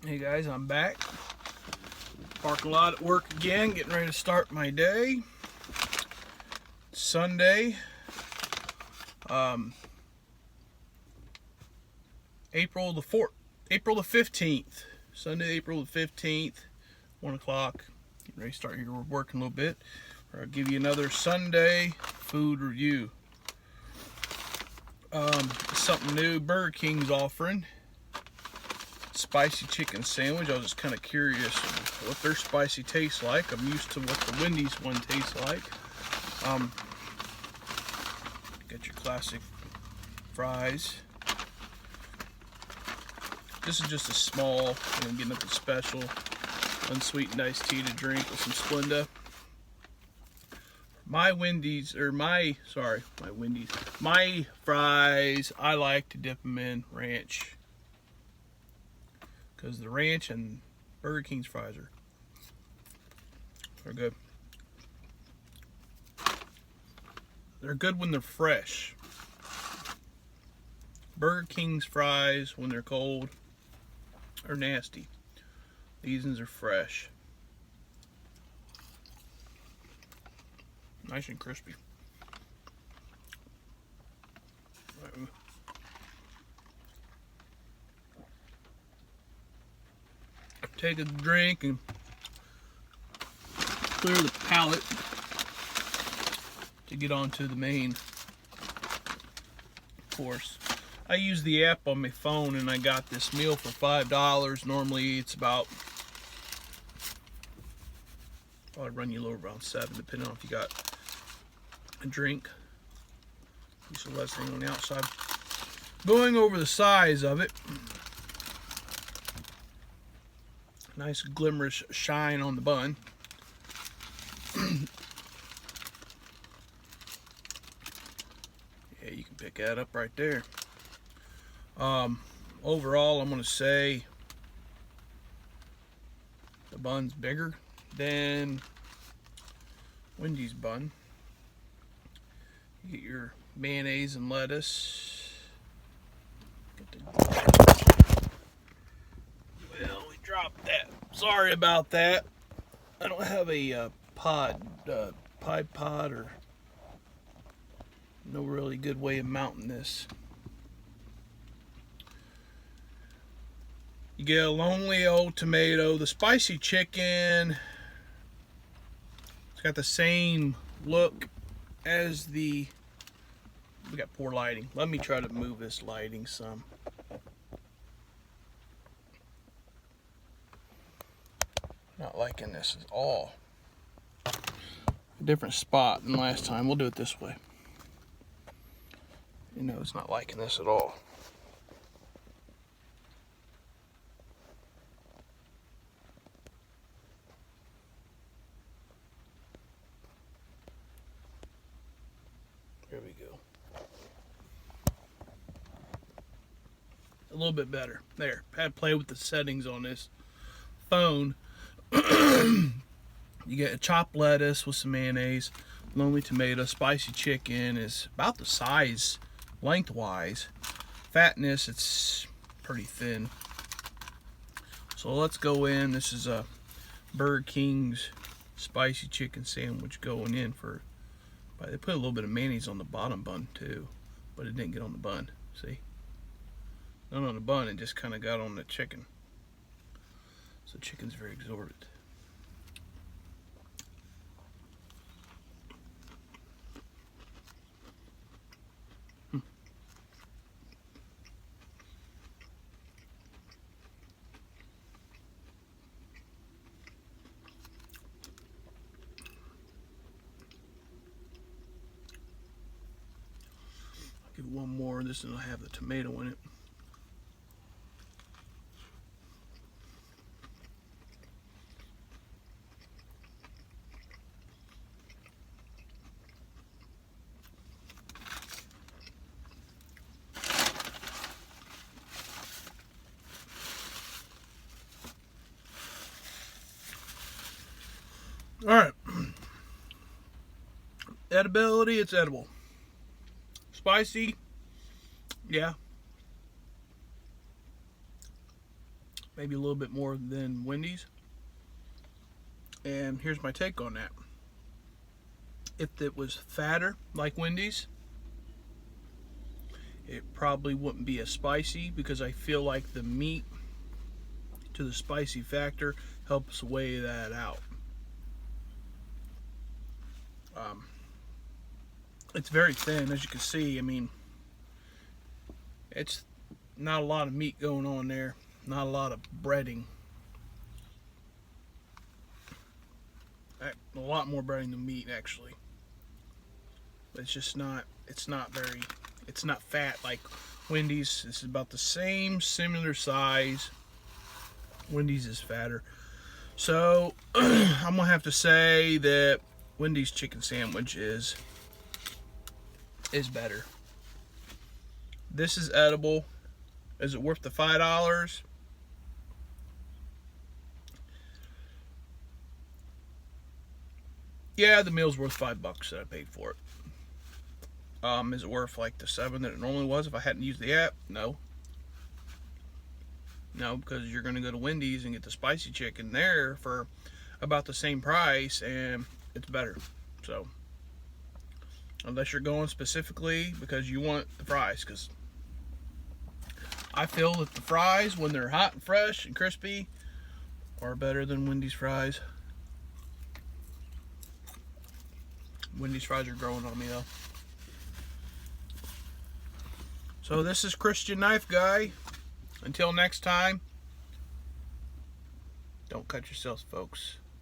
Hey guys, I'm back. Parking lot at work again, getting ready to start my day. Sunday, April the 15th. Sunday, April the 15th, 1 o'clock. Getting ready to start here. We're working a little bit. I'll give you another Sunday food review. Something new. Burger King's offering spicy chicken sandwich. I was just kind of curious what their spicy tastes like. I'm used to what the Wendy's one tastes like. Got your classic fries. This is just a small, getting nothing special. Unsweetened iced tea to drink with some Splenda. My fries, I like to dip them in ranch. Because the ranch and Burger King's fries are good. They're good when they're fresh. Burger King's fries, when they're cold, are nasty. These ones are fresh. Nice and crispy. Take a drink and clear the palate to get on to the main course. I use the app on my phone and I got this meal for $5. Normally it's about, probably run you a little around $7, depending on if you got a drink. Just a less thing on the outside. Going over the size of it. Nice glimmerish shine on the bun. Yeah, you can pick that up right there. Overall, I'm going to say the bun's bigger than Wendy's bun. You get your mayonnaise and lettuce. Well, we dropped that. Sorry about that. I don't have a Tide Pod, or no really good way of mounting this. You get a lonely old tomato. The spicy chicken, it's got the same look as we got poor lighting. Let me try to move this lighting some. Not liking this at all. A different spot than last time. We'll do it this way. It's not liking this at all. There we go. A little bit better. There. I had to play with the settings on this phone. You get a chopped lettuce with some mayonnaise, lonely tomato. Spicy chicken is about the size lengthwise. Fatness, it's pretty thin. So let's go in. This is a Burger King's spicy chicken sandwich going in for. They put a little bit of mayonnaise on the bottom bun too, but it didn't get on the bun. See? Not on the bun, it just kind of got on the chicken. So chicken's very exorbitant. Give it one more. This will have the tomato in it. All right. Edibility, it's edible. Spicy, yeah. maybe a little bit more than Wendy's. And here's my take on that. If it was fatter like Wendy's, it probably wouldn't be as spicy, because I feel like the meat to the spicy factor helps weigh that out. It's very thin, as you can see. I mean, it's not a lot of meat going on there, not a lot of breading. A lot more breading than meat, actually. But it's just not, it's not fat like Wendy's. This is about the same, similar size. Wendy's is fatter. So I'm gonna have to say that Wendy's chicken sandwich is better. This is edible. Is it worth the $5? Yeah, the meal's worth $5 that I paid for it. Is it worth like the $7 that it normally was if I hadn't used the app? No. No, because you're going to go to Wendy's and get the spicy chicken there for about the same price, and it's better. So, unless you're going specifically because you want the fries, because I feel that the fries, when they're hot and fresh and crispy, are better than Wendy's fries. Wendy's fries are growing on me though. So this is Christian Knife Guy. Until next time, don't cut yourselves, folks.